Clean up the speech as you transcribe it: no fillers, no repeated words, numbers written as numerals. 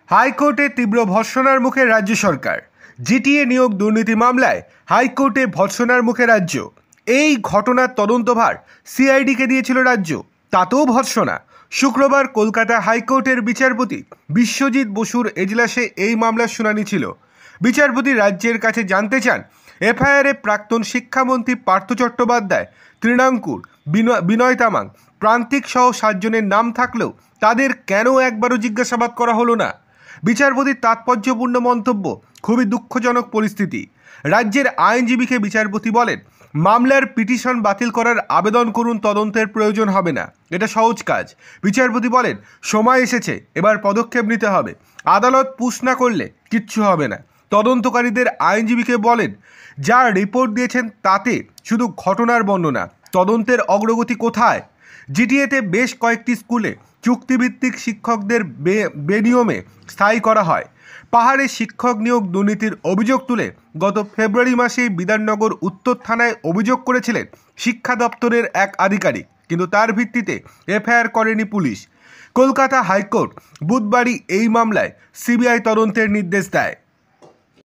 হাইকোর্টে তীব্র ভর্ৎসনার মুখে রাজ্য সরকার। জিটিএ নিয়োগ দুর্নীতি মামলায় হাইকোর্টে ভর্ৎসনার মুখে রাজ্য। এই ঘটনার তদন্তভার সিআইডিকে দিয়েছিল রাজ্য, তাতেও ভর্ৎসনা। শুক্রবার কলকাতা হাইকোর্টের বিচারপতি বিশ্বজিৎ বসুর এজলাসে এই মামলার শুনানি ছিল। বিচারপতি রাজ্যের কাছে জানতে চান, এফআইআরে প্রাক্তন শিক্ষামন্ত্রী পার্থ চট্টোপাধ্যায়, তৃণাঙ্কুর, বিনয় তামাং, প্রান্তিক সহ 7 জনের নাম থাকলেও তাদের কেন একবারও জিজ্ঞাসাবাদ করা হলো না। বিচারপতির তাৎপর্যপূর্ণ মন্তব্য, খুবই দুঃখজনক পরিস্থিতি। রাজ্যের আইনজীবীকে বিচারপতি বলেন, মামলার পিটিশন বাতিল করার আবেদন করুন, তদন্তের প্রয়োজন হবে না, এটা সহজ কাজ। বিচারপতি বলেন, সময় এসেছে, এবার পদক্ষেপ নিতে হবে, আদালত পুশ না করলে কিচ্ছু হবে না। তদন্তকারীদের আইনজীবীকে বলেন, যা রিপোর্ট দিয়েছেন তাতে শুধু ঘটনার বর্ণনা, তদন্তের অগ্রগতি কোথায়? জিটিএতে বেশ কয়েকটি স্কুলে চুক্তিভিত্তিক শিক্ষকদের বেনিয়মে স্থায়ী করা হয়। পাহাড়ে শিক্ষক নিয়োগ দুর্নীতির অভিযোগ তুলে গত ফেব্রুয়ারি মাসে বিধাননগর উত্তর থানায় অভিযোগ করেছিলেন শিক্ষা দপ্তরের এক আধিকারিক, কিন্তু তার ভিত্তিতে এফআইআর করেনি পুলিশ। কলকাতা হাইকোর্ট বুধবারই এই মামলায় সিবিআই তদন্তের নির্দেশ দেয়।